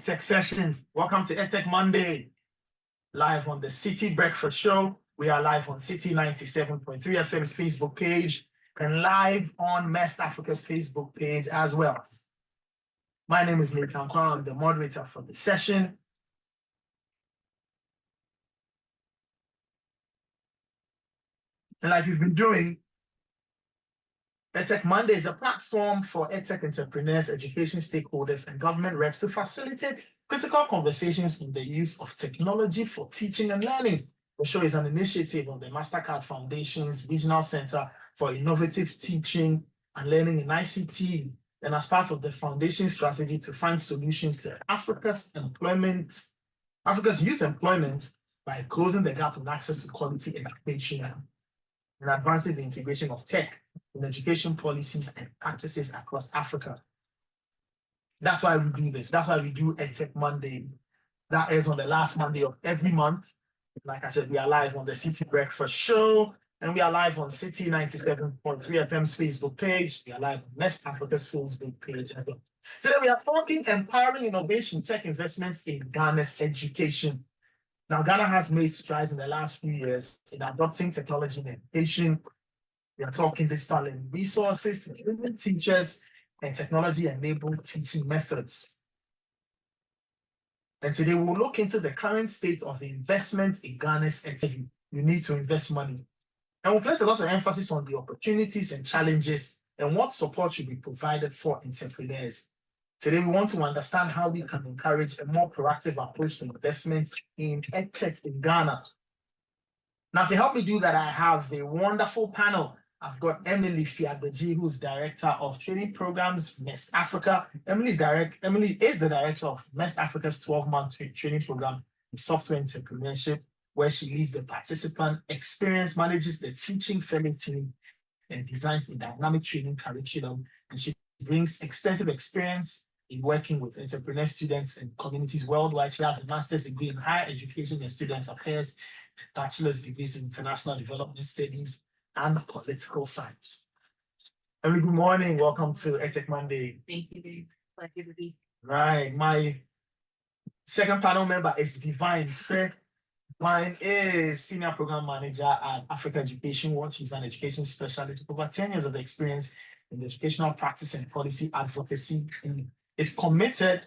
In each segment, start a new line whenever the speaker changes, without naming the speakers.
EdTech sessions. Welcome to EdTech Monday, live on the City Breakfast Show. We are live on City 97.3 FM's Facebook page and live on MEST Africa's Facebook page as well. My name is Nathan Kwam. I'm the moderator for the session. And like we've been doing, EdTech Monday is a platform for EdTech entrepreneurs, education stakeholders, and government reps to facilitate critical conversations on the use of technology for teaching and learning. The show is an initiative of the Mastercard Foundation's Regional Center for Innovative Teaching and Learning in ICT, and as part of the foundation's strategy to find solutions to Africa's youth employment by closing the gap in access to quality education and advancing the integration of tech in education policies and practices across Africa. That's why we do this. That's why we do EdTech Monday. That is on the last Monday of every month. Like I said, we are live on the City Breakfast Show, and we are live on City 97.3 FM's Facebook page. We are live on MEST Africa's Facebook page as well. Today we are talking empowering innovation tech investments in Ghana's education. Now, Ghana has made strides in the last few years in adopting technology in education. We are talking digital learning resources, human teachers, and technology-enabled teaching methods. And today we'll look into the current state of the investment in Ghana's education. You need to invest money. And we'll place a lot of emphasis on the opportunities and challenges and what support should be provided for entrepreneurs. Today, we want to understand how we can encourage a more proactive approach to investment in EdTech in Ghana. Now, to help me do that, I have a wonderful panel. I've got Emily Fiagbeji, who's Director of Training Programs, MEST Africa. Emily is the Director of MEST Africa's 12-month training program in software entrepreneurship, where she leads the participant experience, manages the teaching fellow team, and designs the dynamic training curriculum. And she brings extensive experience in working with entrepreneur students and communities worldwide. She has a master's degree in higher education and student affairs, bachelor's degrees in international development studies, and political science. Very good morning. Welcome to EdTech Monday.
Thank you. Pleasure to be.
Right. My second panel member is Divine. Divine is Senior Program Manager at Africa Education Watch. She's an education specialist with over 10 years of experience in educational practice and policy advocacy, and is committed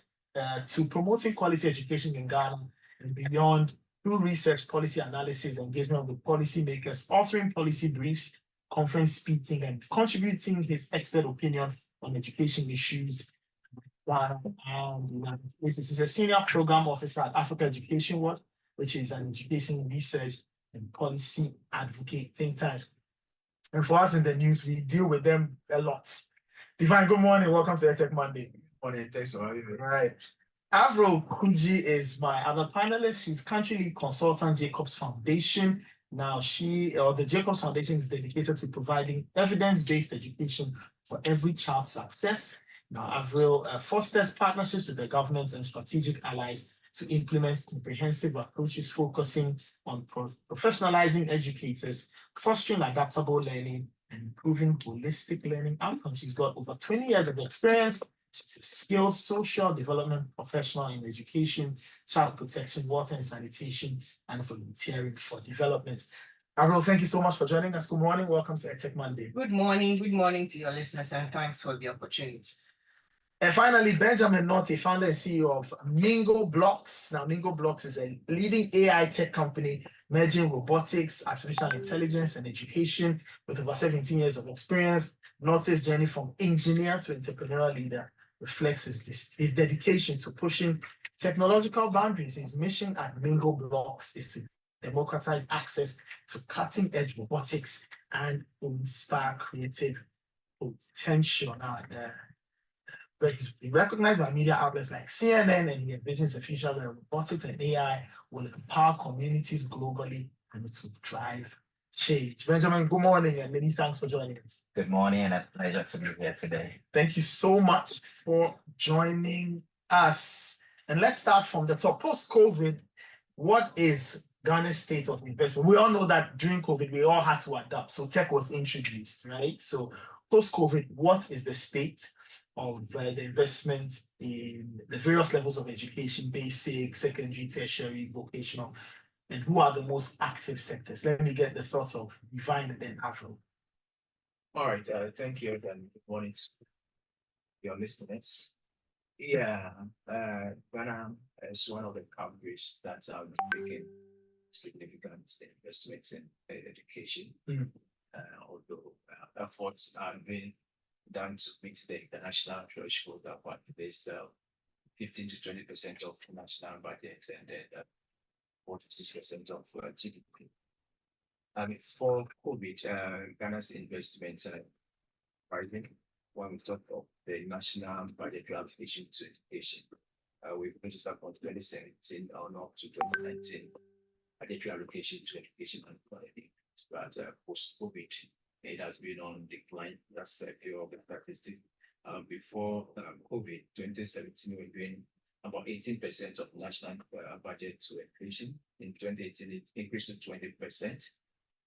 to promoting quality education in Ghana and beyond through research, policy analysis, engagement with policymakers, authoring policy briefs, conference speaking, and contributing his expert opinion on education issues. He's a senior program officer at Africa Education Watch, which is an education research and policy advocate think tank. And for us in the news, we deal with them a lot. Divine, good morning. Welcome to EdTech Monday.
Morning, thanks for having me.
Right. Avril Kuji is my other panelist. She's country lead consultant, Jacobs Foundation. Now, the Jacobs Foundation is dedicated to providing evidence-based education for every child's success. Now, Avril fosters partnerships with the government and strategic allies to implement comprehensive approaches focusing on professionalizing educators, fostering adaptable learning, and improving holistic learning outcomes. She's got over 20 years of experience. She's a skilled social development professional in education, child protection, water and sanitation, and volunteering for development. Avril, thank you so much for joining us. Good morning. Welcome to EdTech Monday.
Good morning to your listeners, and thanks for the opportunity.
And finally, Benjamin Norty, founder and CEO of Mingo Blocks. Now, Mingo Blocks is a leading AI tech company merging robotics, artificial intelligence, and education with over 17 years of experience. Norty's journey from engineer to entrepreneurial leader reflects his dedication to pushing technological boundaries. His mission at Mingo Blocks is to democratize access to cutting-edge robotics and inspire creative potential. Now, but he's recognized by media outlets like CNN, and he envisions a future where robotics and AI will empower communities globally and it will drive change. Benjamin, good morning and many thanks for joining us.
Good morning, and it's a pleasure to be here today.
Thank you so much for joining us. And let's start from the top. Post-COVID, what is Ghana's state of investment? We all know that during COVID, we all had to adapt. So tech was introduced, right? So post-COVID, what is the state? of the investment in the various levels of education, basic, secondary, tertiary, vocational, and who are the most active sectors? Let me get the thoughts of Divine and then Avril.
All right, thank you, and good morning to your listeners. Yeah, Ghana is one of the countries that are making significant investments in education. Although efforts are being done to meet the international threshold of what is 15 to 20% of national budget and then 4 to 6% of GDP. Before COVID, Ghana's investments rising. When we talk of the national budgetary allocation to education, we've noticed that from 2017 on up to 2019, budgetary allocation to education and quality. But post-COVID, it has been on decline. That's a few of the statistics. Before COVID, 2017, we were doing about 18% of national budget to education. In 2018, it increased to 20%.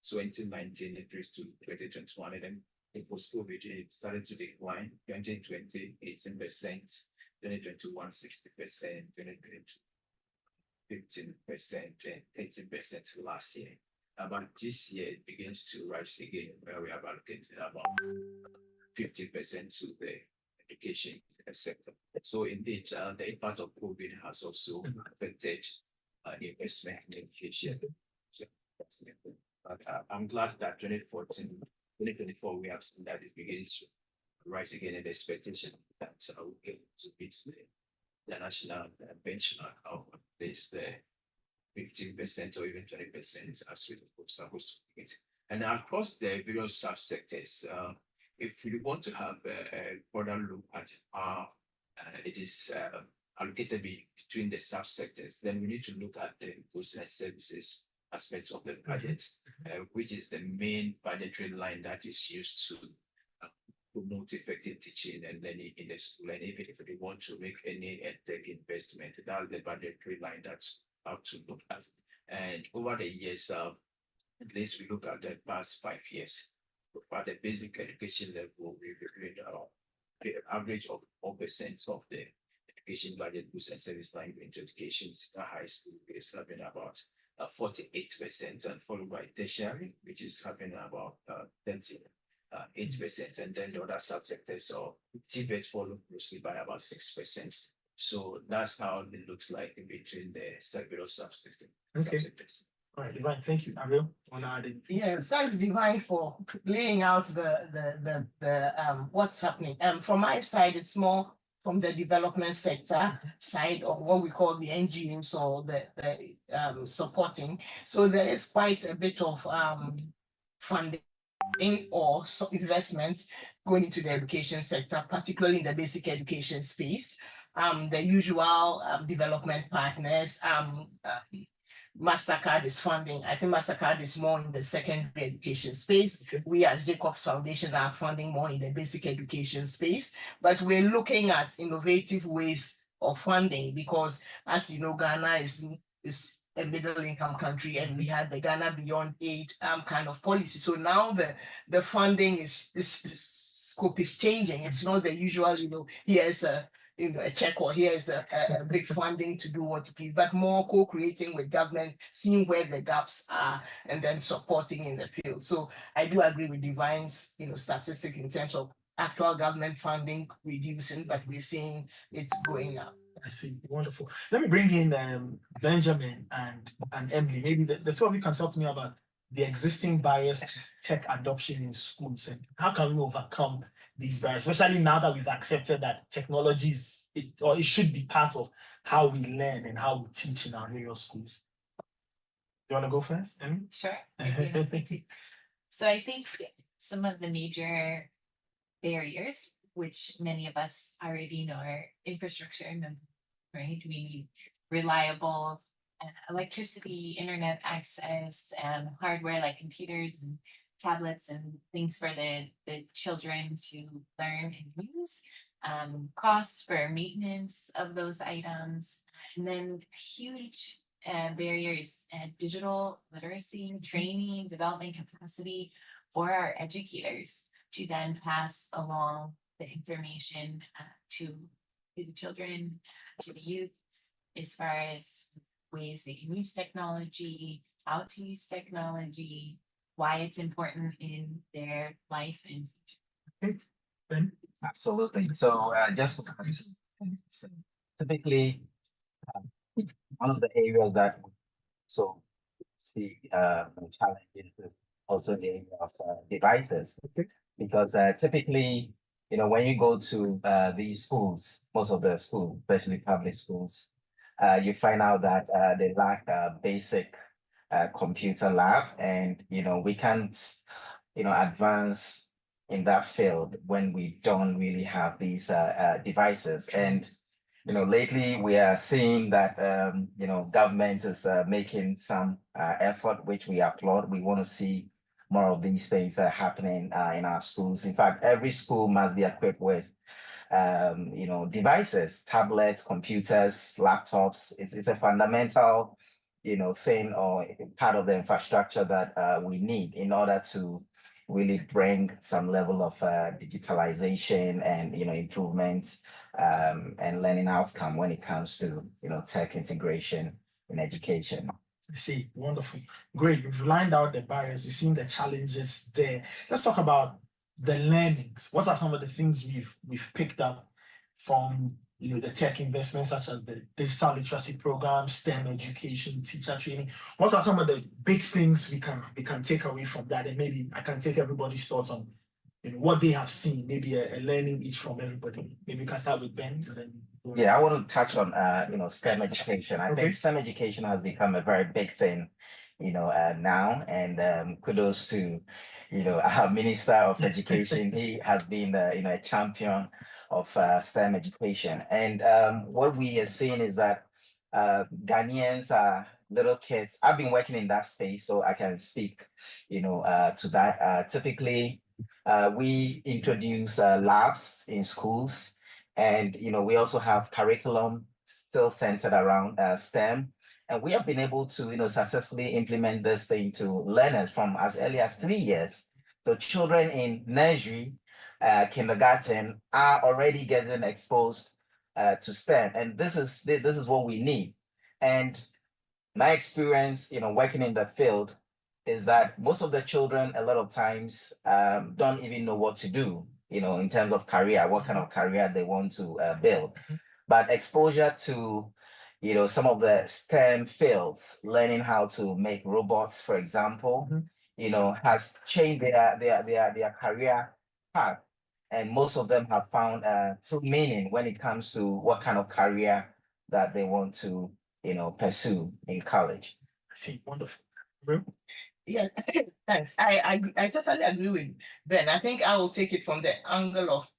2019 increased to 2021, and then it was COVID, it started to decline. 2020, 18%, 2021, 60%, 2022, 15%, and 18% last year. But this year it begins to rise again, where we have allocated about 50% to the education sector. So indeed, the impact of COVID has also affected investment in education. So that's it. But I'm glad that 2024, we have seen that it begins to rise again in the expectation that we get to beat the national benchmark of this the 15% or even 20% as we were supposed to get. And across the various subsectors, if we want to have a broader look at how it is allocated between the subsectors, then we need to look at the goods and services aspects of the budget, which is the main budgetary line that is used to promote effective teaching and learning in the school. And even if we want to make any EdTech investment, that's the budgetary line that's how to look at. And over the years, at least we look at the past 5 years, at the basic education level, we've agreed the average of 4% of the education budget goods and service line into education, high school is having about 48%, and followed by tertiary, which is having about 8%, and then the other subsectors or TVET follow closely by about 6%. So that's how it looks like in between the several subsectors.
Okay. All right, Divine, thank you. Avril, want to add in?
Yes, thanks, Divine, for laying out the what's happening. From my side, it's more from the development sector side of what we call the NGOs or the supporting. So there is quite a bit of funding or investments going into the education sector, particularly in the basic education space. The usual development partners, MasterCard is funding. I think MasterCard is more in the secondary education space. We as Jacobs Foundation are funding more in the basic education space, but we're looking at innovative ways of funding because, as you know, Ghana is a middle income country and we had the Ghana Beyond Aid kind of policy. So now the funding scope is changing. It's not the usual, here's a check or here's a big funding to do what you please, but more co-creating with government, seeing where the gaps are, and then supporting in the field. So I do agree with Divine's, statistic in terms of actual government funding reducing, but we're seeing it's going up.
I see. Wonderful. Let me bring in Benjamin and Emily. Maybe the two of you can talk to me about the existing barriers to tech adoption in schools and how can we overcome these barriers, especially now that we've accepted that technology it should be part of how we learn and how we teach in our various schools. You want to go first, Emily?
Sure. Thank you. So I think some of the major barriers, which many of us already know, are infrastructure, right? We need reliable electricity, internet access, and hardware like computers and tablets and things for the children to learn and use. Costs for maintenance of those items, and then huge barriers, digital literacy, training, development capacity for our educators to then pass along the information to the children, to the youth, as far as ways they can use technology, how to use technology, why it's important in their life and future.
Ben?
Absolutely. So just to typically one of the areas that so see challenges is also the area of devices, because typically, when you go to these schools, most of the schools, especially public schools, you find out that they lack a basic computer lab, and we can't advance in that field when we don't really have these devices. And lately we are seeing that government is making some effort, which we applaud. We want to see more of these things happening in our schools. In fact, every school must be equipped with devices, tablets, computers, laptops. It's a fundamental thing, or part of the infrastructure that we need in order to really bring some level of digitalization and improvements and learning outcome when it comes to tech integration in education.
I see, wonderful, great. We've lined out the barriers. We've seen the challenges there. Let's talk about the learnings. What are some of the things we've picked up from the tech investments, such as the digital literacy program, STEM education, teacher training? What are some of the big things we can take away from that? And maybe I can take everybody's thoughts on what they have seen, maybe a learning each from everybody. Maybe we can start with Ben. And then
yeah, I want to touch on STEM education. I think STEM education has become a very big thing now, and kudos to our Minister of Education. He has been a champion of STEM education. And what we are seeing is that Ghanaians are little kids. I've been working in that space, so I can speak to that. Typically we introduce labs in schools, and we also have curriculum still centered around STEM. And we have been able to successfully implement this thing to learners from as early as 3 years. So children in nursery, kindergarten are already getting exposed to STEM, and this is what we need. And my experience, working in the field, is that most of the children a lot of times don't even know what to do, in terms of career, what kind of career they want to build. But exposure to some of the STEM fields, learning how to make robots, for example, has changed their career path. And most of them have found true meaning when it comes to what kind of career that they want to pursue in college.
I see, wonderful.
Yeah, thanks. I totally agree with Ben. I think I will take it from the angle of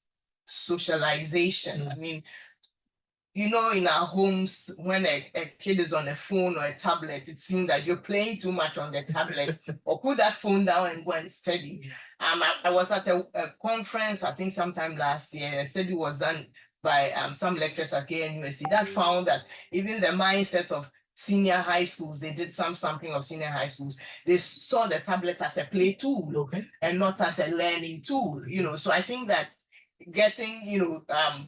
socialization. I mean, in our homes, when a kid is on a phone or a tablet, it seems that you're playing too much on the tablet, or put that phone down and go and study. I was at a conference, I think sometime last year, and a study was done by some lecturers at KNUSC that found that even the mindset of senior high schools, they did some sampling of senior high schools, they saw the tablet as a play tool and not as a learning tool. So I think that getting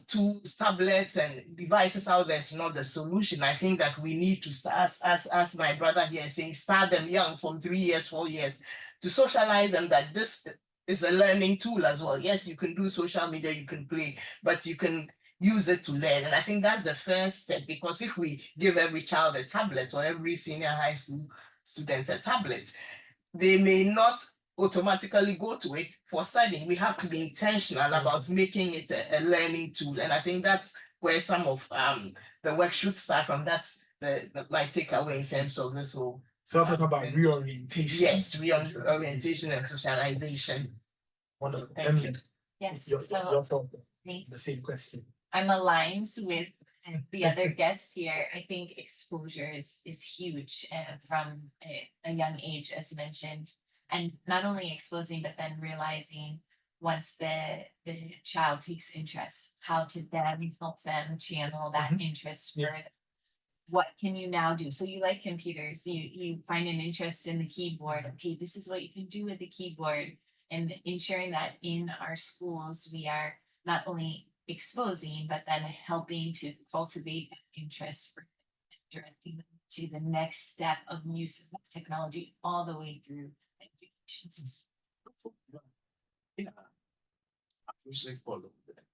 tools, tablets and devices out there is not the solution. I think that we need to start, as my brother here is saying, start them young, from 3 years, 4 years, to socialize them that this is a learning tool as well. Yes, you can do social media, you can play, but you can use it to learn. And I think that's the first step, because if we give every child a tablet, or every senior high school student a tablet, they may not automatically go to it for studying. We have to be intentional about making it a learning tool. And I think that's where some of the work should start from. That's my takeaway in terms of this whole.
So I'll talk about reorientation.
Yes, reorientation and socialization.
Wonderful.
Thank you.
Yes,
Your
so
thought, the same question.
I'm aligned with the other guest here. I think exposure is huge from a young age, as mentioned, and not only exposing, but then realizing once the child takes interest, how to then help them channel that interest further. What can you now do? So you like computers, you find an interest in the keyboard. Okay, this is what you can do with the keyboard, and ensuring that in our schools we are not only exposing, but then helping to cultivate interest for directing them to the next step of use of technology all the way through education system.
Yeah, I usually follow them.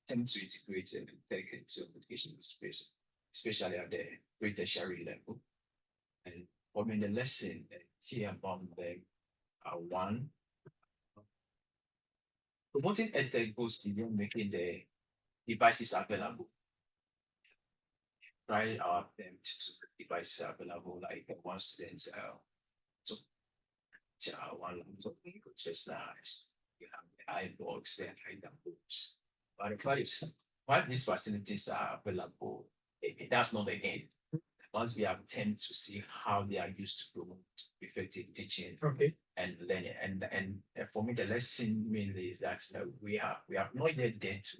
Tend to integrate and take into education space, especially at the pre-tertiary level. And for me, the lesson here about them are one, promoting EdTech goes beyond making the devices available. Try our attempt to devices available, like one student so one laptop just nice. You have the iBox, then hide the books. But the fact is, while these facilities are available, that's not the end. Once we have tend to see how they are used to promote effective teaching and learning, and for me, the lesson mainly is that we have not yet there to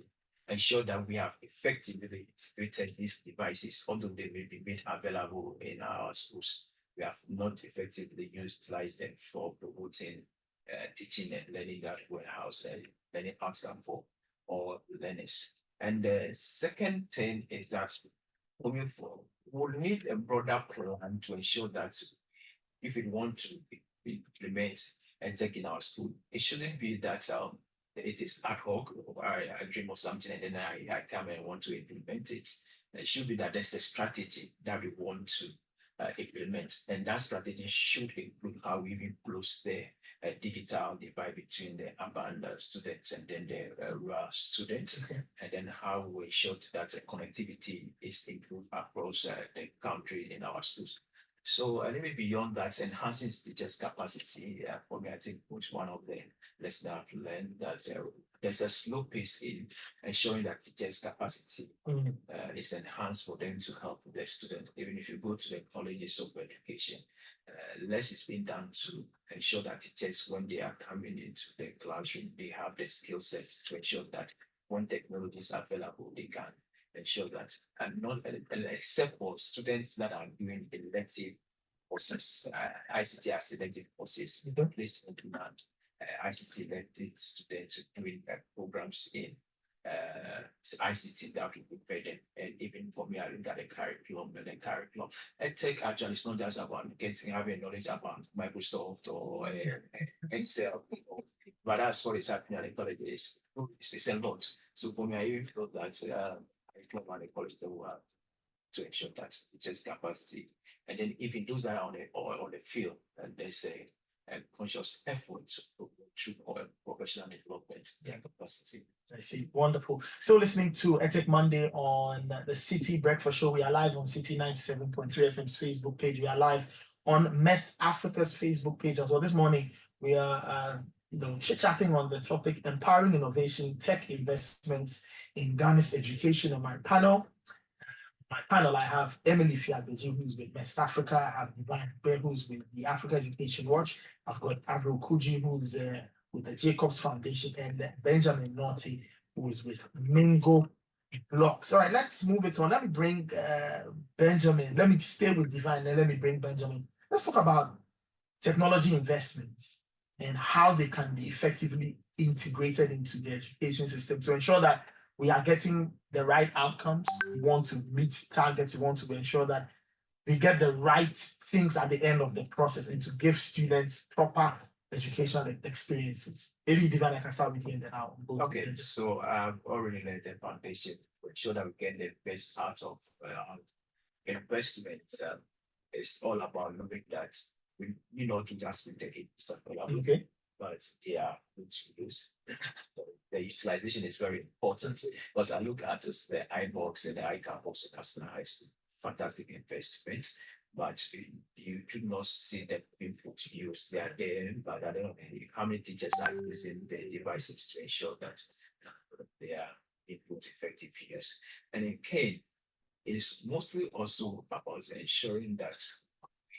ensure that we have effectively integrated these devices, although they may be made available in our schools. We have not effectively utilized them for promoting teaching and learning that warehouse and learning outcome for all learners. And the second thing is that moving forward, we'll need a broader plan to ensure that if we want to implement EdTech in our school, it shouldn't be that it is ad hoc, or I dream of something and then I come and want to implement it. It should be that there's a strategy that we want to implement, and that strategy should include how we even close the digital divide between the urban students and then the rural students, and then how we ensure that connectivity is improved across the country in our schools. So a little bit beyond that, enhancing teachers' capacity, for me, I think was one of the lessons I've learned, that there's a slow pace in ensuring that teachers' capacity is enhanced for them to help the students. Even if you go to the colleges of education, less is being done to ensure that teachers, when they are coming into the classroom, they have the skill set to ensure that when technology is available, they can ensure that, and not except for students that are doing elective courses, ICT as elective courses, we don't place in demand ICT elective students doing programs in ICT that will prepare them. And even for me, I look at the curriculum and the curriculum. EdTech actually is not just about having knowledge about Microsoft or Excel, but that's what is happening at the colleges. It's a lot. So for me, I even feel that it's not about the college that will have to ensure that teachers' capacity. And then even those that are on the field, and there's a conscious effort to professional development, their capacity.
I see. Wonderful. Still listening to EdTech Monday on the City Breakfast Show. We are live on City 97.3 FM's Facebook page. We are live on MEST Africa's Facebook page as well. This morning, we are chit-chatting on the topic empowering innovation, tech investments in Ghana's education. On my panel, I have Emily Fiabeji, who's with MEST Africa. I have Divine Bear, who's with the Africa Education Watch. I've got Avril Kuji, who's with the Jacobs Foundation, and Benjamin Norty, who is with Mingo Blocks. All right, let's move it on. Let me bring Benjamin. Let me stay with Divine, and let me bring Benjamin. Let's talk about technology investments and how they can be effectively integrated into the education system to ensure that we are getting the right outcomes. We want to meet targets. We want to ensure that we get the right things at the end of the process and to give students proper educational experiences. Maybe Divine, I can start with you and then I'll go.
Okay, so I've already laid the foundation to ensure that we get the best out of investment. It's all about knowing that we need not to just make the available, but they are good to use. So the utilization is very important because I look at this, the iBox and the iCampus as nice, fantastic investment, but you do not see the input to use. They are there, but I don't know how many teachers are using the devices to ensure that they are input effective use. And again, it is mostly also about ensuring that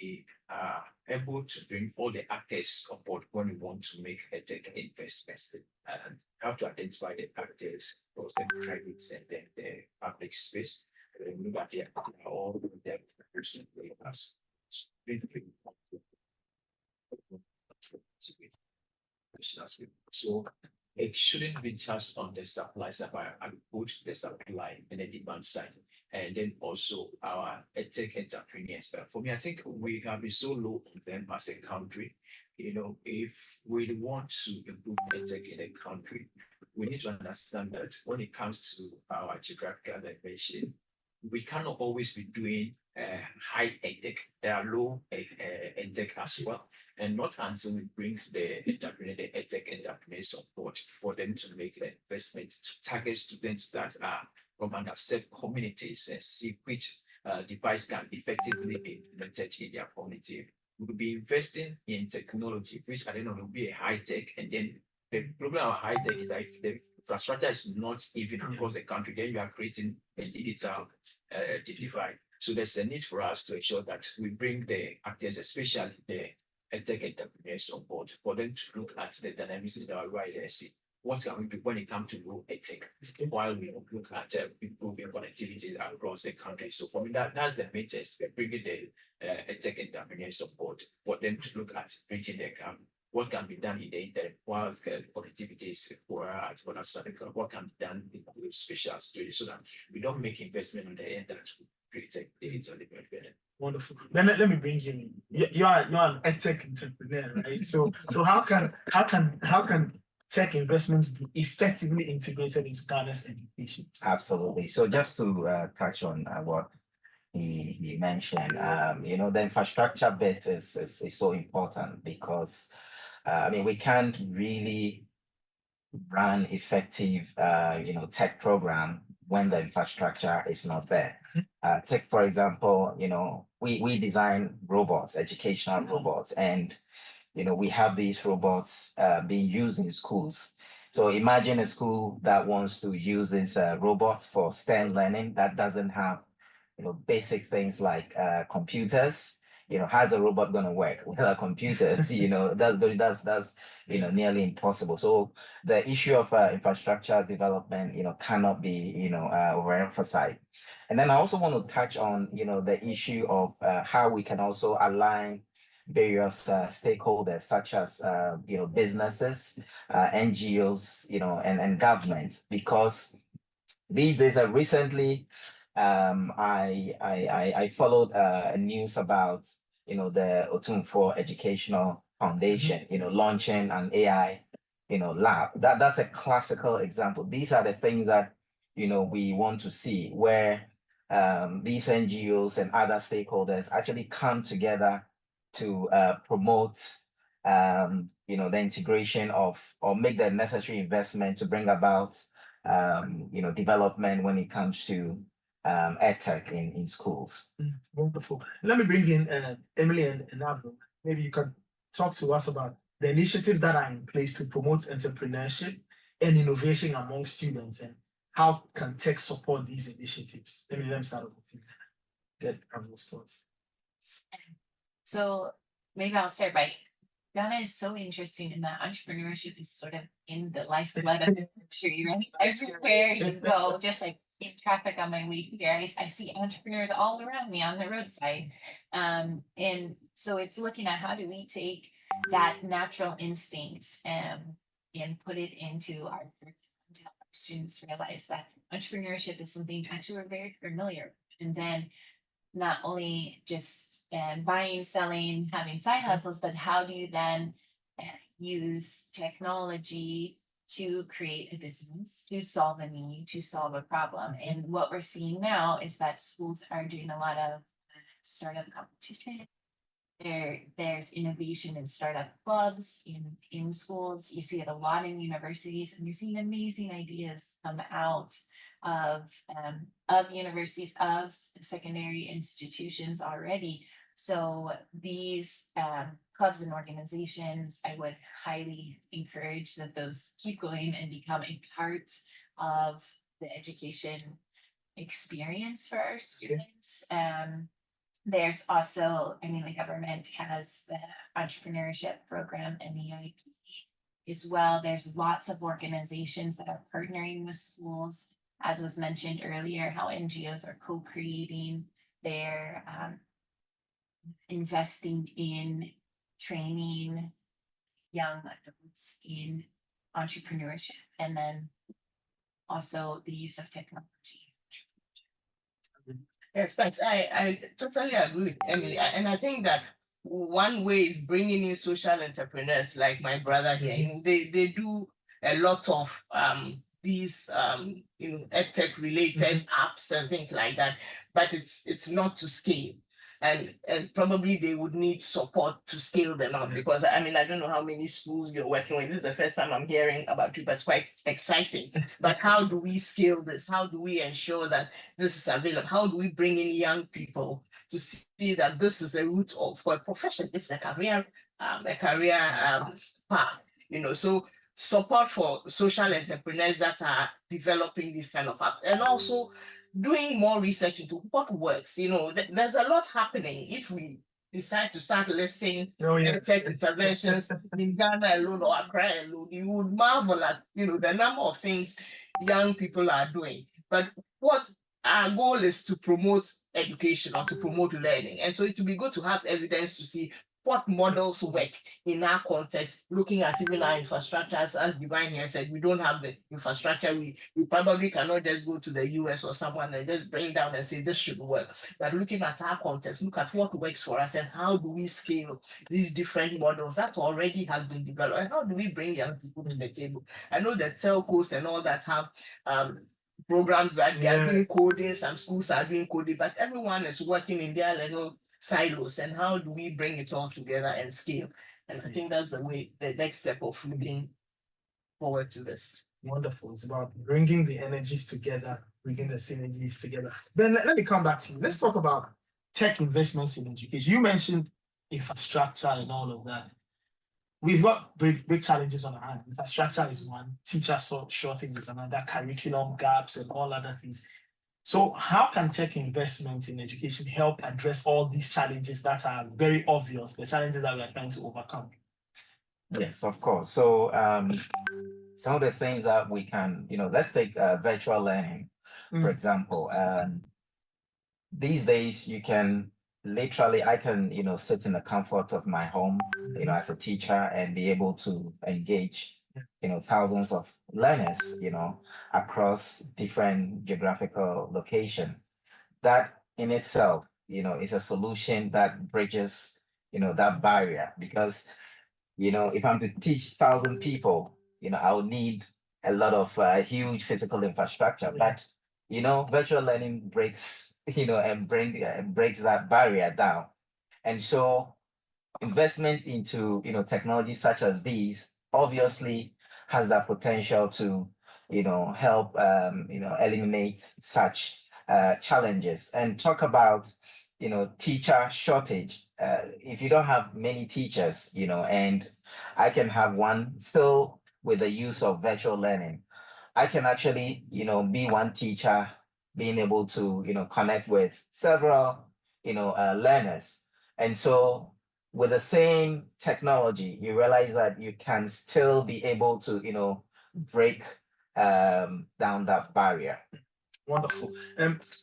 we are able to bring all the actors on board when we want to make a tech investment. And have to identify the actors, both the private and then the public space. And look at all the person as so it shouldn't be just on the supply side, but both the supply and the demand side. And then also our EdTech entrepreneurs. But for me, I think we have been so low on them as a country. You know, if we want to improve EdTech in the country, we need to understand that when it comes to our geographical dimension, we cannot always be doing high EdTech. There are low EdTech as well. And not until we bring the EdTech entrepreneurs on board for them to make the investment to target students that are from underserved communities and see which device can effectively be implemented in their community. We will be investing in technology, which I don't know will be a high tech. And then the problem of high tech is that if the infrastructure is not even across the country, then you are creating a digital divide. So there's a need for us to ensure that we bring the actors, especially the EdTech entrepreneurs on board, for them to look at the dynamics in our wider see what can we do when it comes to rural EdTech, while we look at improving connectivity across the country. So for me, that's the main test. We're bringing the EdTech entrepreneurs on board for them to look at bridging the gap. What can be done in the internet while connectivity is poor at what can be done in special situations so that we don't make investment on the end that create the internet better.
Wonderful. Then let me bring you in. You are an EdTech entrepreneur, right? So how can tech investments be effectively integrated into Ghana's education?
Absolutely. So just to touch on what he mentioned, the infrastructure bit is so important because we can't really run effective tech program when the infrastructure is not there. Take for example, we design robots, educational robots, and we have these robots being used in schools. So imagine a school that wants to use these robots for STEM learning that doesn't have, basic things like computers. How's a robot going to work without computers? That's nearly impossible. So the issue of infrastructure development, cannot be, overemphasized. And then I also want to touch on, the issue of how we can also align various stakeholders such as businesses, NGOs, and government, because these days recently I followed news about the Otumfuo Educational Foundation launching an AI lab. That's a classical example. These are the things that we want to see where these NGOs and other stakeholders actually come together to promote the integration of or make the necessary investment to bring about development when it comes to EdTech in schools.
Wonderful. Let me bring in Emily and Avro. Maybe you can talk to us about the initiatives that are in place to promote entrepreneurship and innovation among students, and how can tech support these initiatives? Let me start with you. Get Avro's thoughts.
So maybe I'll start by Ghana is so interesting in that entrepreneurship is sort of in the lifeblood of the country, right? Everywhere you go, just like in traffic on my way here, I see entrepreneurs all around me on the roadside. And so it's looking at how do we take that natural instinct and put it into our curriculum to help our students realize that entrepreneurship is something actually we're very familiar with. And then not only just buying, selling, having side hustles, but how do you then use technology to create a business, to solve a need, to solve a problem? And what we're seeing now is that schools are doing a lot of startup competition. There's innovation in startup clubs in schools. You see it a lot in universities, and you're seeing amazing ideas come out of universities, of secondary institutions already. So these clubs and organizations, I would highly encourage that those keep going and become a part of the education experience for our students. There's also, the government has the entrepreneurship program and the EIP as well. There's lots of organizations that are partnering with schools, as was mentioned earlier, how NGOs are co-creating their investing in training young adults in entrepreneurship, and then also the use of technology.
Yes, thanks. I totally agree with Emily. And I think that one way is bringing in social entrepreneurs like my brother here. You know, they do a lot of these EdTech related apps and things like that, but it's not to scale. And probably they would need support to scale them up, because I mean, I don't know how many schools you're working with. This is the first time I'm hearing about it, but it's quite exciting. But how do we scale this? How do we ensure that this is available? How do we bring in young people to see that this is a route for a profession? It's a career path, you know. So support for social entrepreneurs that are developing this kind of app, and also doing more research into what works. You know, there's a lot happening. If we decide to start listing tech interventions in Ghana alone or Accra alone, you would marvel at, you know, the number of things young people are doing. But what our goal is to promote education or to promote learning. And so it would be good to have evidence to see what models work in our context, looking at even our infrastructure. As Divine here said, we don't have the infrastructure. We probably cannot just go to the US or someone and just bring down and say this should work. But looking at our context, look at what works for us and how do we scale these different models that already has been developed, and how do we bring young people to the table. I know that telcos and all that have programs that they are doing coding, some schools are doing coding, but everyone is working in their little silos. And how do we bring it all together and scale? And I think that's the next step of looking forward to this.
Wonderful. It's about bringing the energies together, bringing the synergies together. Then let me come back to you. Let's talk about tech investments in education. You mentioned infrastructure and all of that. We've got big challenges on our hand. Infrastructure is one, teacher shortage is another, curriculum gaps and all other things. So how can tech investment in education help address all these challenges that are very obvious, the challenges that we are trying to overcome?
Yes, of course. So some of the things that we can, let's take virtual learning, for example. These days you can I can, sit in the comfort of my home, as a teacher, and be able to engage, thousands of learners, across different geographical location. That in itself, is a solution that bridges, that barrier, because, if I'm to teach 1,000 people, I would need a lot of huge physical infrastructure. But, virtual learning breaks, and breaks that barrier down. And so investment into, technology such as these obviously has that potential to, help, eliminate such challenges. And talk about, teacher shortage. If you don't have many teachers, and I can have one still with the use of virtual learning, I can actually, be one teacher being able to, connect with several, learners. And so with the same technology, you realize that you can still be able to, break down that barrier.
Wonderful.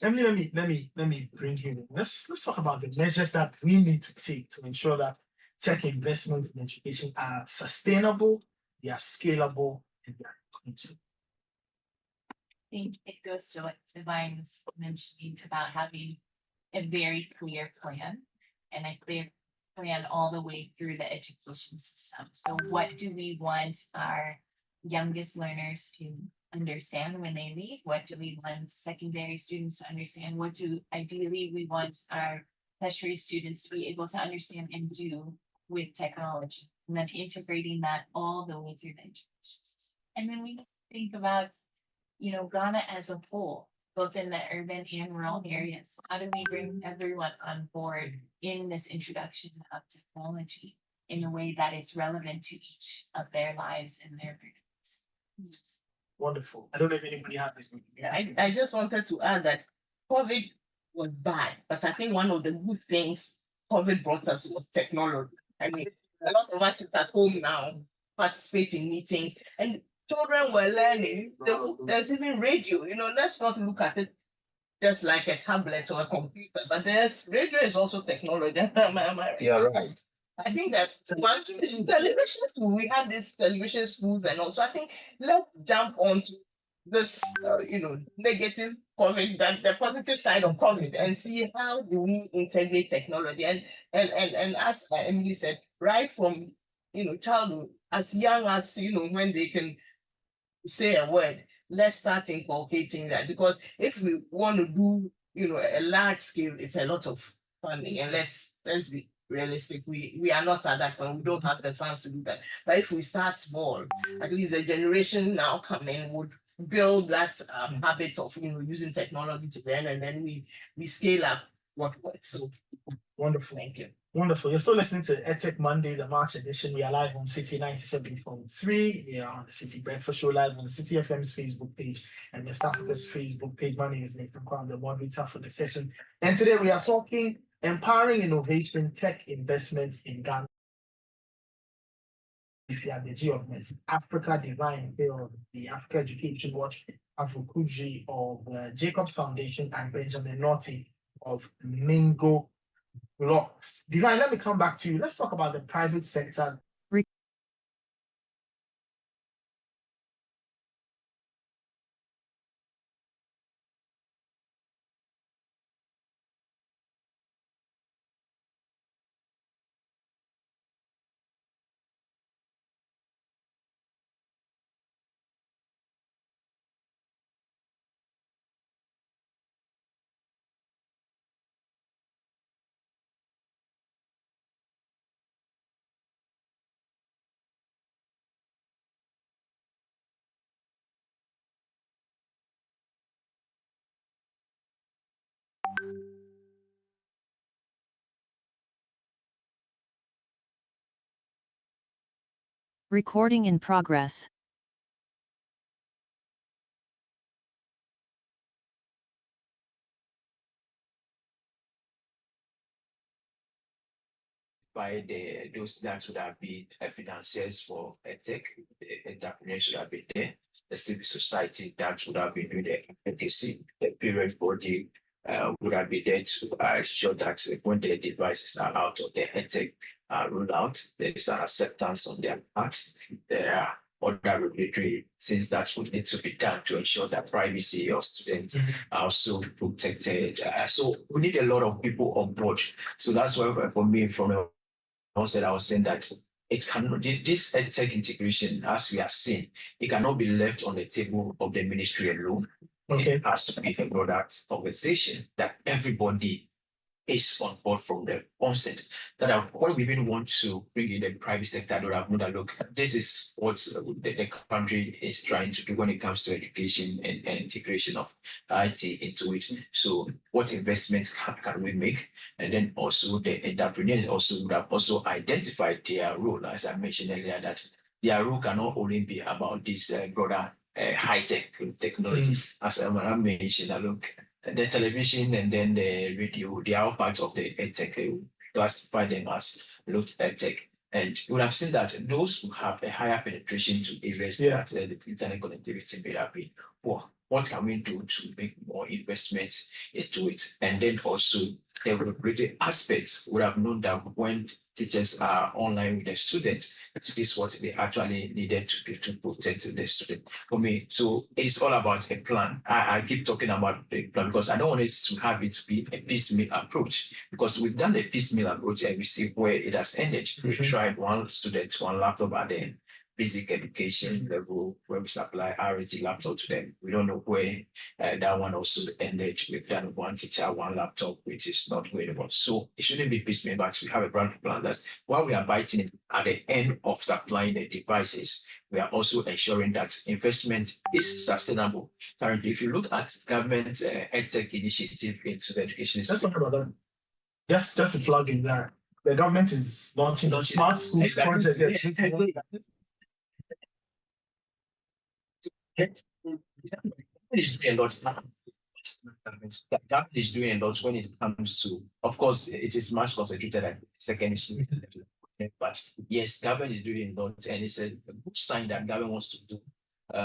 Emily, let me bring you in. Let's talk about the measures that we need to take to ensure that tech investments in education are sustainable, they are scalable, and they are inclusive.
I think it goes to what Divine was mentioning about having a very clear plan and a clear plan all the way through the education system. So what do we want our youngest learners to understand when they leave? What do we want secondary students to understand? What do ideally we want our tertiary students to be able to understand and do with technology? And then integrating that all the way through the education system. And then we think about, Ghana as a whole, both in the urban and rural areas. How do we bring everyone on board in this introduction of technology in a way that is relevant to each of their lives and their learnings?
Wonderful. I don't know if anybody has this.
I just wanted to add that COVID was bad, but I think one of the good things COVID brought us was technology. I mean, a lot of us sit at home now, participate in meetings, and children were learning. There's even radio. Let's not look at it just like a tablet or a computer, but radio is also technology. Am I right?
You're right.
I think that once television, we had these television schools, and also I think let's jump onto this, negative COVID, that the positive side of COVID, and see how do we integrate technology. And as Emily said, right from childhood, as young as when they can say a word, let's start inculcating that, because if we want to do a large scale, it's a lot of funding, and let's be realistic, we are not at that point, we don't have the funds to do that. But if we start small, at least the generation now coming would build that habit of using technology to learn, and then we scale up what works. So
wonderful.
Thank you.
Wonderful. You're still listening to EdTech Monday, the March edition. We are live on City 97.3. We are on the City Breakfast Show live on the City FM's Facebook page and West Africa's Facebook page. My name is Nathan Kwan, the moderator for the session. And today we are talking empowering innovation, tech investment in Ghana. If you are the G of MEST, Africa Divine Hill, the Africa Education Watch, Afukuji of Jacobs Foundation, and Benjamin Norty of Mingo Blocks. Divine, let me come back to you. Let's talk about the private sector.
Recording in progress.
By those that would have been financiers for EdTech, the entrepreneurs should have been there. The civil society that would have been doing the advocacy, the parent body would have been there to ensure that when the devices are out of the EdTech rollout, there is an acceptance on their part. There are other regulatory things that would need to be done to ensure that privacy of students are also protected. So we need a lot of people on board. So that's why for me, from the onset, I was saying that it cannot, this EdTech integration, as we are seeing, it cannot be left on the table of the ministry alone.
Okay.
It has to be a broader conversation that everybody is on board from the onset. That when we even want to bring in the private sector, they have known that, look, this is what the country is trying to do when it comes to education and integration of IT into it. So what investments can we make? And then also the entrepreneurs also would have also identified their role, as I mentioned earlier, that their role cannot only be about this broader high-tech technology. As I mentioned, look, the television and then the radio, they are all parts of the EdTech. Classify them as looked EdTech. And you would have seen that those who have a higher penetration to areas that the internet connectivity may have been, well, what can we do to make more investments into it? And then also the regulatory aspects would have known that when teachers are online with the students, this is what they actually needed to do to protect the student. For me, so it's all about a plan. I keep talking about the plan because I don't want it to have it to be a piecemeal approach, because we've done a piecemeal approach and we see where it has ended. We tried one student, one laptop at the basic education level where we supply RG laptop to them. We don't know where that one also ended. We've done one teacher, one laptop, which is not going on. So it shouldn't be piecemeal, but we have a brand plan that while we are biting at the end of supplying the devices, we are also ensuring that investment is sustainable. Currently, if you look at government EdTech initiative into the education
system. Let's talk about that. Just to plug in that, the government is launching a smart schools project.
Is doing a lot now. That is doing a lot when it comes to, of course, it is much concentrated at secondary school level. But yes, government is doing a lot, and it's a good sign that government wants to do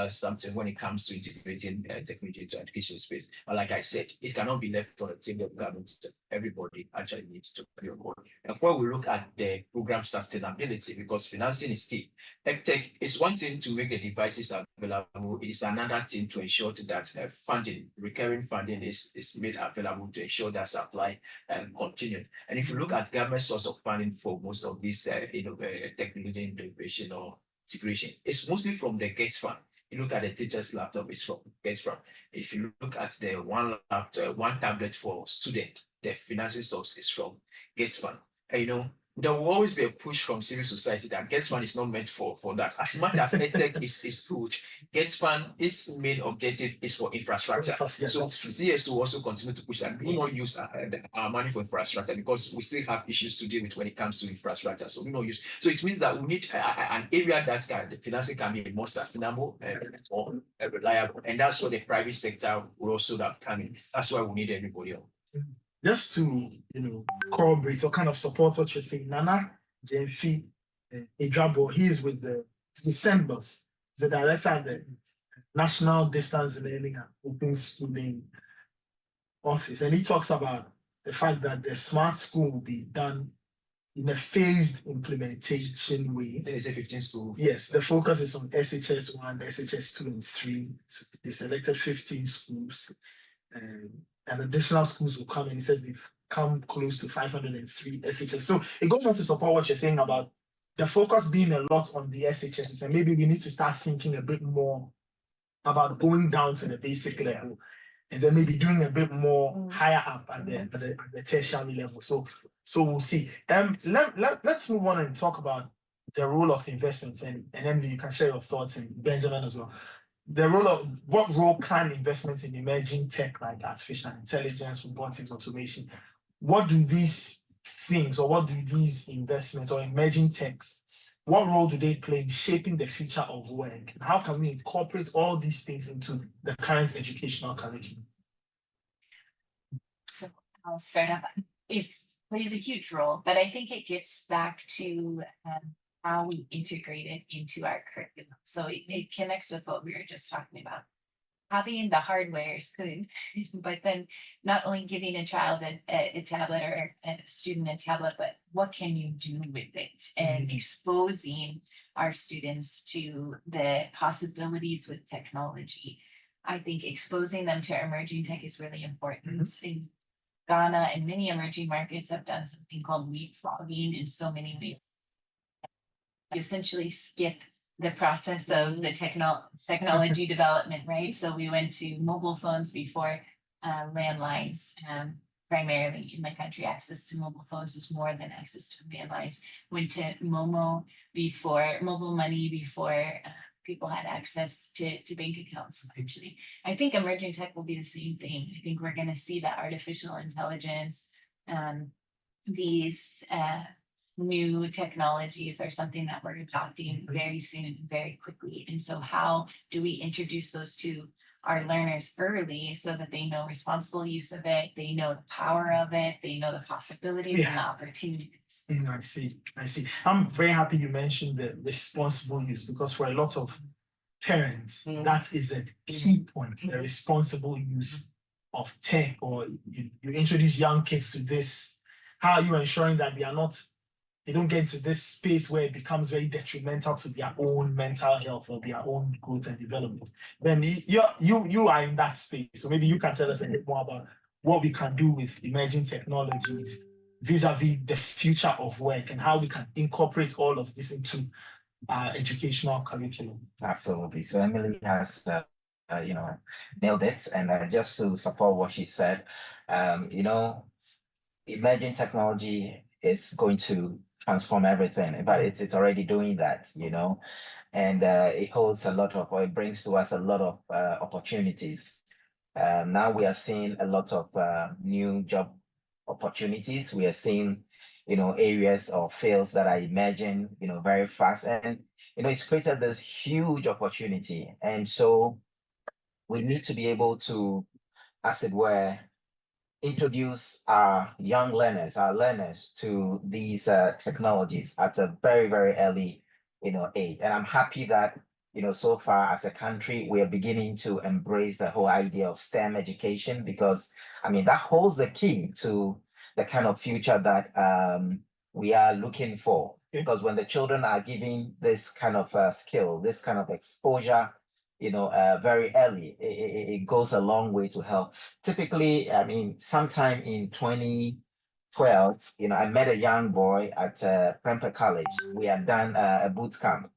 something when it comes to integrating technology into education space. But like I said, it cannot be left on the table of government. Everybody actually needs to play a role. And when we look at the program sustainability, because financing is key, EdTech is one thing to make the devices available. It is another thing to ensure that funding, recurring funding is made available to ensure that supply and continue. And if you look at government source of funding for most of these technology innovation or integration, it's mostly from the Gates Fund. You look at the teacher's laptop, it's from Gates Fund. If you look at the one laptop, one tablet for student, the financing source is from Gates Fund. And there will always be a push from civil society that Gates Fund is not meant for that. As much as EdTech is good, Gates Fund, its main objective is for infrastructure. So CS will also continue to push that. We will not use our money for infrastructure because we still have issues to deal with when it comes to infrastructure. So we don't use. So it means that we need an area that the financing can be more sustainable and more reliable. And that's what the private sector will also have come in. That's why we need everybody else.
Just to corroborate or kind of support what you're saying, Nana Jemfi Edrabo, he's with the SENBUS, the director at the National Distance Learning and Open Schooling Office, and he talks about the fact that the smart school will be done in a phased implementation way.
There is a 15 school.
Yes, the focus is on SHS 1, SHS 2, and 3. So they selected 15 schools. And additional schools will come, and he says they've come close to 503 SHS. So it goes on to support what you're saying about the focus being a lot on the SHS, and maybe we need to start thinking a bit more about going down to the basic level, and then maybe doing a bit more higher up at the tertiary level. So we'll see. Let's move on and talk about the role of investments, and Emily, you can share your thoughts, and Benjamin as well. What role can investments in emerging tech like artificial intelligence, robotics, automation, what do these things, or what do these investments or emerging techs, what role do they play in shaping the future of work? And how can we incorporate all these things into the current educational curriculum?
So I'll start off. It plays a huge role, but I think it gets back to how we integrate it into our curriculum. So it connects with what we were just talking about. Having the hardware is good, but then not only giving a child a tablet or a student a tablet, but what can you do with it? And exposing our students to the possibilities with technology. I think exposing them to emerging tech is really important. In Ghana and many emerging markets have done something called leapfrogging in so many ways. You essentially skip the process of the technology development, right? So we went to mobile phones before landlines. Primarily in my country, access to mobile phones was more than access to landlines. Went to mobile money before people had access to bank accounts. Actually, I think emerging tech will be the same thing. I think we're going to see that artificial intelligence, these new technologies are something that we're adopting very soon, very quickly. And so how do we introduce those to our learners early so that they know responsible use of it, they know the power of it, they know the possibilities and the opportunities.
I see. I'm very happy you mentioned the responsible use, because for a lot of parents, that is a key point, the responsible use of tech, or you introduce young kids to this. How are you ensuring that they don't get into this space where it becomes very detrimental to their own mental health or their own growth and development? Then you are in that space. So maybe you can tell us a bit more about what we can do with emerging technologies vis-a-vis the future of work, and how we can incorporate all of this into our educational curriculum.
Absolutely. So Emily has nailed it. And just to support what she said, emerging technology is going to transform everything, but it's already doing that, and it holds a lot of, or it brings to us a lot of opportunities. Now we are seeing a lot of new job opportunities. We are seeing, areas or fields that are emerging, very fast, and it's created this huge opportunity. And so we need to be able to, as it were, introduce our young learners, to these technologies at a very, very early, age. And I'm happy that so far as a country, we are beginning to embrace the whole idea of STEM education because, that holds the key to the kind of future that we are looking for. Because when the children are given this kind of skill, this kind of exposure, very early, it goes a long way to help. Typically, sometime in 2012, I met a young boy at Prempeh College. We had done a boot camp.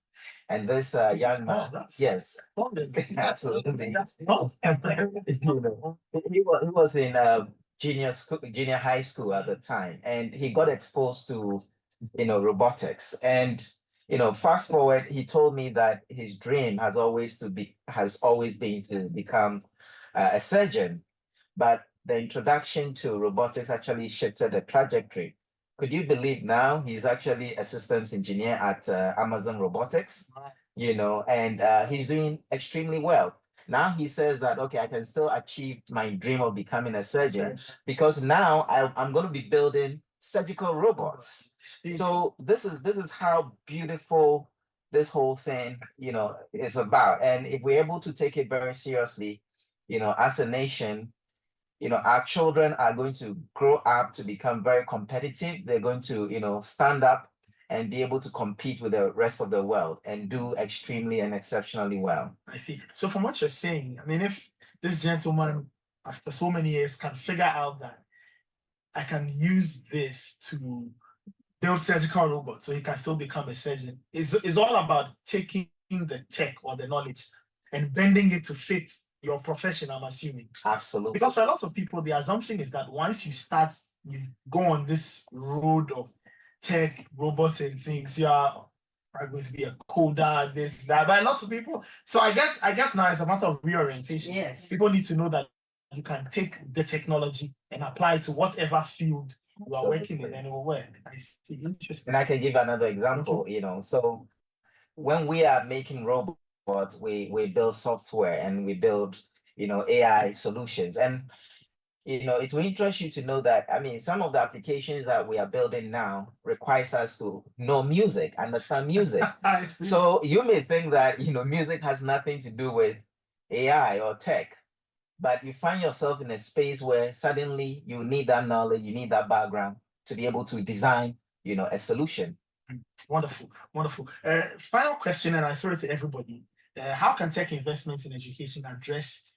And this young man, yes, absolutely.
That's not
He was in junior high school at the time, and he got exposed to, robotics. And fast forward, he told me that his dream has always been to become a surgeon, but the introduction to robotics actually shifted the trajectory. Could you believe now he's actually a systems engineer at Amazon Robotics? And he's doing extremely well. Now he says that, okay, I can still achieve my dream of becoming a surgeon because now I'm going to be building surgical robots. So this is how beautiful this whole thing, is about. And if we're able to take it very seriously, as a nation, our children are going to grow up to become very competitive. They're going to, stand up and be able to compete with the rest of the world and do extremely and exceptionally well.
I see. So from what you're saying, if this gentleman, after so many years, can figure out that I can use this to build surgical robots so he can still become a surgeon, it's all about taking the tech or the knowledge and bending it to fit your profession, I'm assuming.
Absolutely.
Because for a lot of people, the assumption is that once you go on this road of tech, robots, and things, you are going to be a coder, this, that. But lots of people. So I guess now it's a matter of reorientation.
Yes.
People need to know that you can take the technology and apply it to whatever field you are working in and it will work. I see. Interesting.
And I can give another example, So when we are making robots, we build software and we build, AI solutions. And it will interest you to know that, some of the applications that we are building now requires us to know music, understand music. So you may think that, music has nothing to do with AI or tech, but you find yourself in a space where suddenly you need that knowledge, you need that background to be able to design, a solution.
Wonderful, wonderful. Final question, and I throw it to everybody. How can tech investments in education address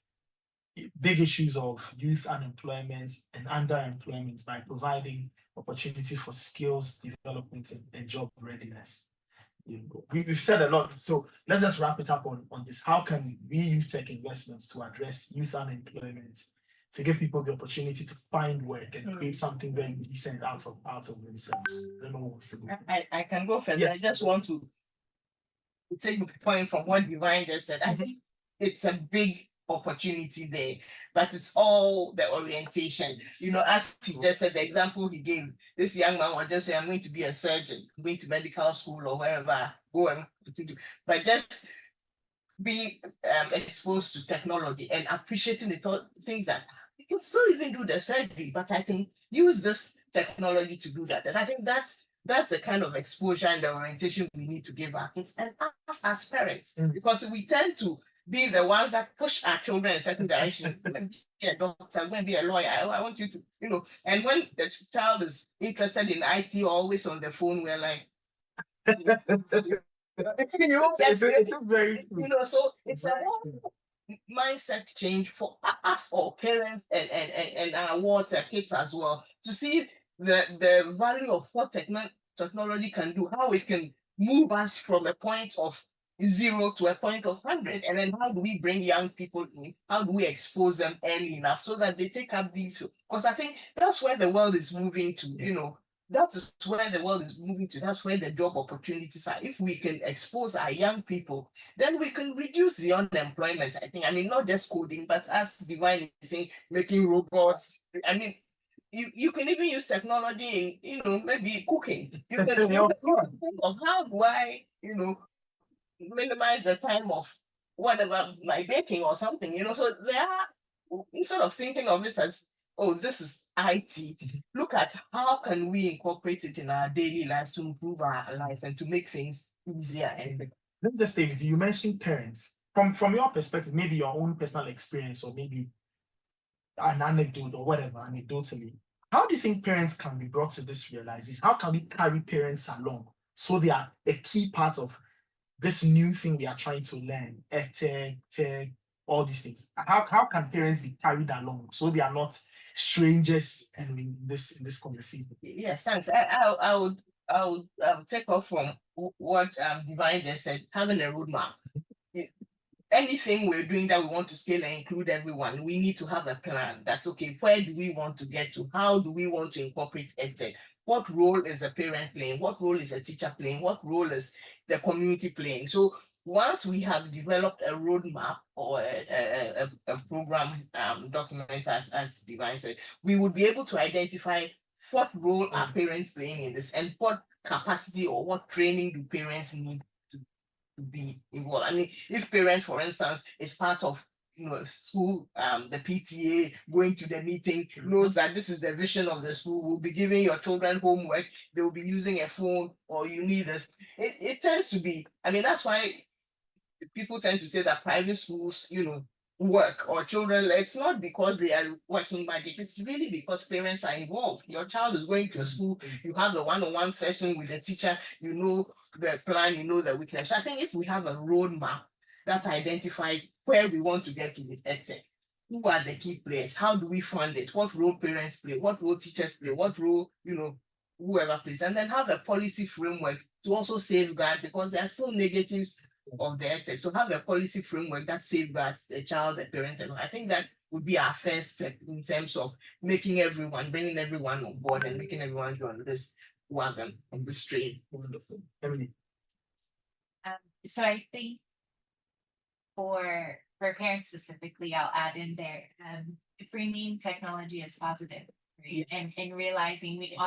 big issues of youth unemployment and underemployment by providing opportunities for skills development and job readiness? We've said a lot, so let's just wrap it up on this. How can we use tech investments to address youth unemployment, to give people the opportunity to find work and create something very decent out of themselves? I don't know who wants to go.
I can go first.
Yes.
I just want to take the point from what Divine just said. I think it's a big opportunity there, but it's all the orientation. As he just said, the example he gave, this young man was just saying, I'm going to be a surgeon, I'm going to medical school or wherever, go and to do. But just being exposed to technology and appreciating the things that you can still even do the surgery, but I can use this technology to do that. And I think that's the kind of exposure and the orientation we need to give our kids and us as parents, because we tend to be the ones that push our children in a certain direction. I'm going to be a doctor, I'm going to be a lawyer. I want you to, and when the child is interested in IT or always on the phone, we're like, it's very, so it's a whole mindset change for us or parents and our wards and kids as well, to see the value of what technology can do, how it can move us from a point of 0 to a point of 100, and then how do we bring young people in? How do we expose them early enough so that they take up these? Because I think that's where the world is moving to. That is where the world is moving to. That's where the job opportunities are. If we can expose our young people, then we can reduce the unemployment. I think. Not just coding, but as Divine is saying, making robots. You can even use technology in, maybe cooking. You can think of how do I, minimize the time of whatever my baking or something, so there are, instead of thinking of it as, oh, this is IT, look at how can we incorporate it in our daily lives to improve our life and to make things easier and
let me just say, if you mentioned parents, from your perspective, maybe your own personal experience, or maybe an anecdote or whatever, anecdotally, how do you think parents can be brought to this realization? How can we carry parents along so they are a key part of this new thing we are trying to learn, EdTech, tech, all these things? How can parents be carried along so they are not strangers in this conversation?
Yes, thanks. I would take off from what Divine just said, having a roadmap. Anything we're doing that we want to scale and include everyone, we need to have a plan. That's okay. Where do we want to get to? How do we want to incorporate EdTech? What role is a parent playing? What role is a teacher playing? What role is the community playing? So once we have developed a roadmap or a program document, as Divine said, we would be able to identify what role are parents playing in this, and what capacity or what training do parents need to be involved. I mean, if parents, for instance, is part of school, the PTA going to the meeting, knows that this is the vision of the school, will be giving your children homework, they will be using a phone, or you need this. It tends to be, I mean, that's why people tend to say that private schools, work, or children, it's not because they are working magic, it's really because parents are involved. Your child is going to a school, you have a one-on-one session with the teacher, you know the plan, you know the weakness. I think if we have a roadmap that identifies where we want to get to with EdTech, who are the key players, how do we fund it, what role parents play, what role teachers play, what role, whoever plays, and then have a policy framework to also safeguard, because there are still negatives of the EdTech. So have a policy framework that safeguards the child, the parent, and I think that would be our first step in terms of bringing everyone on board and making everyone join this wagon, on this train.
Wonderful. Emily.
So I think for parents specifically, I'll add in there, framing technology as positive, right?
Yes.
And realizing we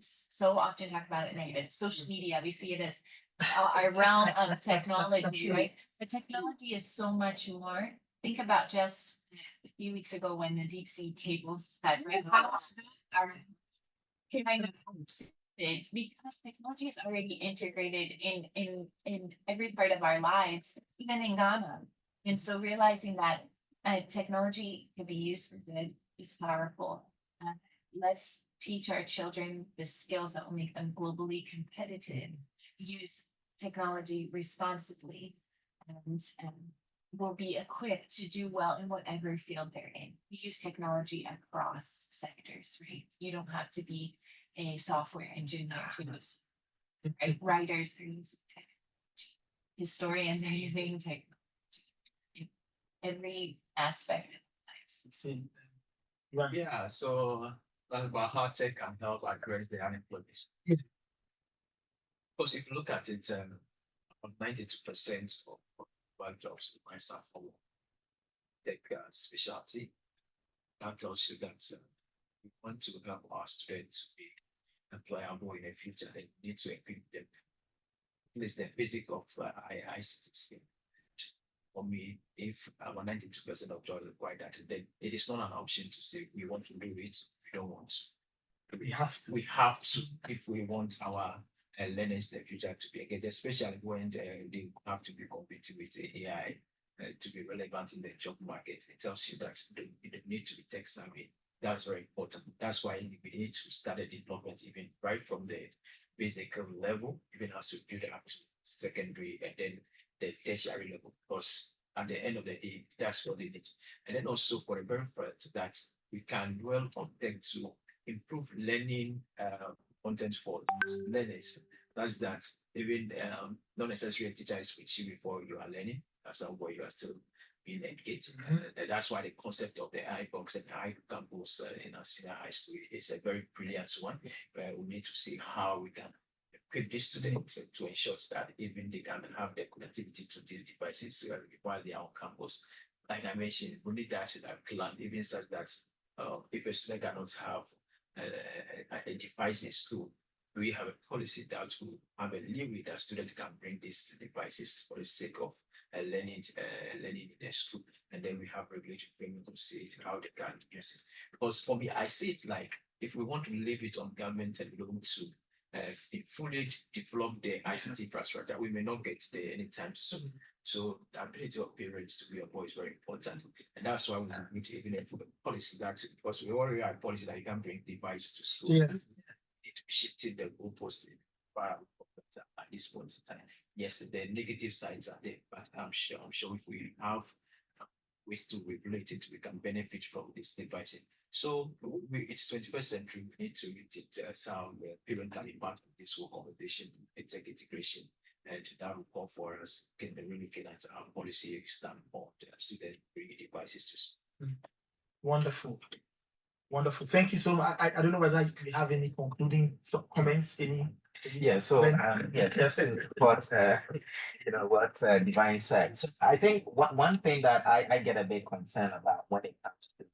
so often talk about it negative. Social media, we see it as our realm of technology, right? But technology is so much more. Think about just a few weeks ago when the deep sea cables had our kind of because technology is already integrated in every part of our lives, even in Ghana. And so realizing that technology can be used for good is powerful. Let's teach our children the skills that will make them globally competitive. Use technology responsibly, and will be equipped to do well in whatever field they're in. We use technology across sectors, right? You don't have to be a software engineer to use, right? Writers are using technology. Historians are using technology in every aspect of lives.
Yeah, so that's about how tech can help address the unemployment. Because if you look at it, 92% of work jobs require some form of tech specialty. That tells you that we want to help our students be employable in the future. They need to equip them. It's the basic of ICT. For me, if about 92% of jobs require that, then it is not an option to say we want to do it, we don't want to.
We have to.
We have to if we want our learners in the future to be engaged, especially when they have to be competing with AI to be relevant in the job market. It tells you that you need to be tech savvy. That's very important. That's why we need to start the development even right from the basic level, even as we build up to secondary and then the tertiary level, because at the end of the day, that's what they need. And then also for the benefit that we can dwell on them to improve learning content for learners. That's that even not necessarily a teacher is with you before you are learning. That's somewhere you are still being engaged. That's why the concept of the iBox and iCampus in our senior high school is a very brilliant one. Where we need to see how we can equip the students to ensure that even they can have the connectivity to these devices while they are on campus. Like I mentioned, we need that plan, even such that if a student cannot have a device in school, we have a policy that will have a limit that students can bring these devices for the sake of learning in the school, and then we have regulatory framework to see it, how they can use it. Because for me, I see it like if we want to leave it on government alone to fully develop the ICT infrastructure, we may not get there anytime soon. So the ability of parents to be on board is very important. And that's why we need to even have a policy that, because we already have a policy that you can bring devices to school.
Yes.
Need to be shifting the goalpost at this point in time. Yes, the negative sides are there, but I'm sure if we have ways to regulate it, we can benefit from this device. So it's 21st century. We need to use it as how parent can be part of this whole conversation, EdTech integration, and that will call for us can really get at our policy standpoint, student bringing devices to school.
Wonderful. Wonderful. Thank you so much. I don't know whether you have any concluding comments, any.
Yeah, so just to support what Divine said. I think one thing that I get a bit concerned about when it comes to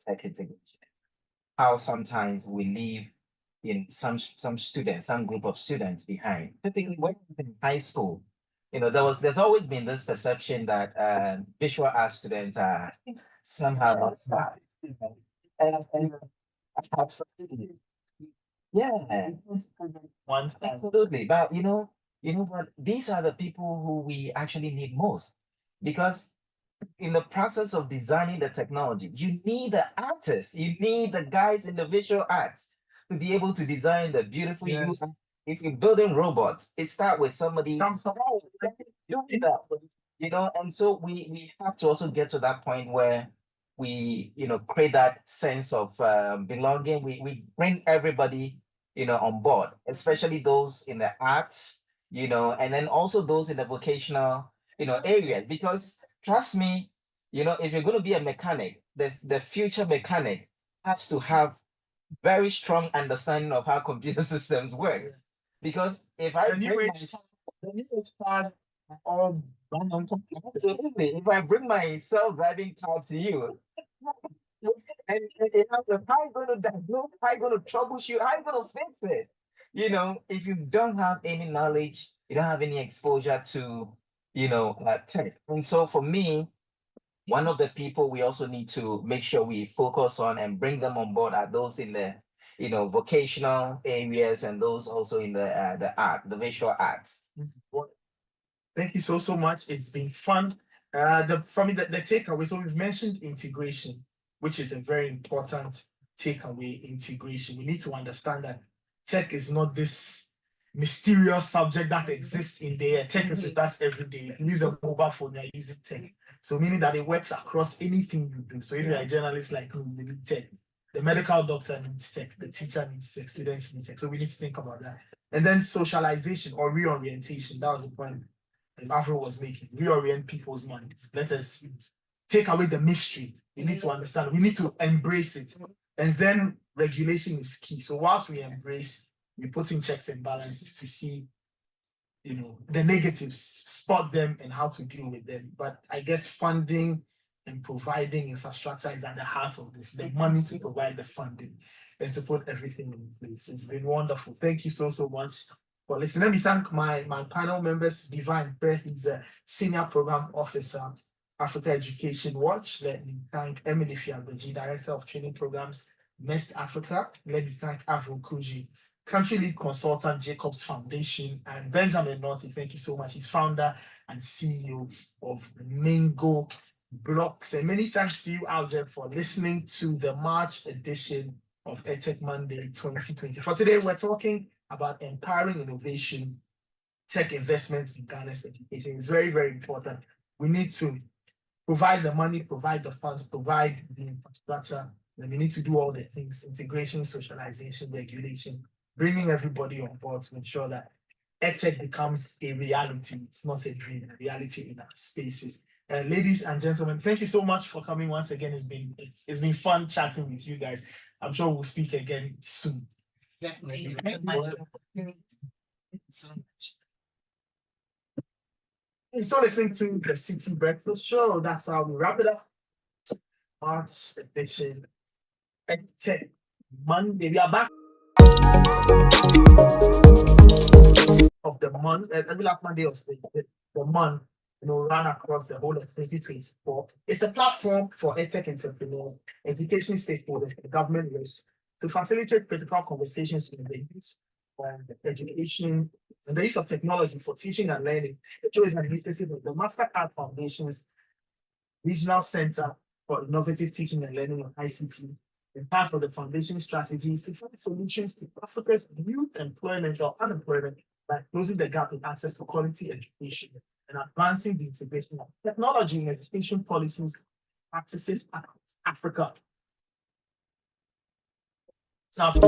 tech integration, how sometimes we leave some students, some group of students behind. Typically when in high school, there's always been this perception that visual arts students are somehow not smart. And absolutely. Yeah, absolutely. But what? These are the people who we actually need most, because in the process of designing the technology, you need the artists, you need the guys in the visual arts to be able to design the beautiful.
Yes.
If you're building robots, it starts with somebody. And so we have to also get to that point where we create that sense of belonging. We bring everybody on board, especially those in the arts, and then also those in the vocational areas, because trust me, if you're going to be a mechanic, the future mechanic has to have very strong understanding of how computer systems work, because if I absolutely, if I bring my self-driving car to you, and how you going to diagnose, how you going to troubleshoot, how you going to fix it? If you don't have any knowledge, you don't have any exposure to, tech. And so for me, one of the people we also need to make sure we focus on and bring them on board are those in the, vocational areas, and those also in the visual arts.
Thank you so much. It's been fun. For me, the takeaway. So we've mentioned integration, which is a very important takeaway. Integration. We need to understand that tech is not this mysterious subject that exists in there. Tech is with us every day. You use a mobile phone, you're using tech. So meaning that it works across anything you do. So if you're a journalist like me, you need tech. The medical doctor needs tech. The teacher needs tech. Students need tech. So we need to think about that. And then socialization or reorientation. That was the point Afro was making. Reorient people's minds. Let us take away the mystery. We need to understand. We need to embrace it. And then regulation is key. So whilst we embrace, we put in checks and balances to see, the negatives, spot them and how to deal with them. But I guess funding and providing infrastructure is at the heart of this. The money to provide the funding and to put everything in place. It's been wonderful. Thank you so much for listening. Let me thank my panel members. Divine Beth is a Senior Program Officer, Africa Education Watch. Let me thank Emily Fiabeji, Director of Training Programs, MEST Africa. Let me thank Avro Kuji, Country Lead Consultant, Jacobs Foundation, and Benjamin Naughty. Thank you so much. He's founder and CEO of Mingo Blocks. And many thanks to you, Algeb, for listening to the March edition of EdTech Monday 2020. For today, we're talking about empowering innovation, tech investments in Ghana's education. It's very, very important. We need to provide the money, provide the funds, provide the infrastructure, and we need to do all the things: integration, socialization, regulation, bringing everybody on board to ensure that EdTech becomes a reality. It's not a dream, a reality in our spaces. Ladies and gentlemen, thank you so much for coming once again. It's been fun chatting with you guys. I'm sure we'll speak again soon.
Thank you
very much. You're still listening to the City Breakfast Show. That's how we wrap it up. March edition, EdTech Monday. We are back of the month. Every last Monday of the month, run across the whole of 2024. It's a platform for EdTech entrepreneurs, education stakeholders, and government leaders to facilitate critical conversations with the use on education and the use of technology for teaching and learning. The show is an initiative of the Mastercard Foundation's Regional Center for Innovative Teaching and Learning on ICT. And part of the foundation's strategy is to find solutions to Africa's youth employment or unemployment by closing the gap in access to quality education and advancing the integration of technology in education policies practices across Africa. South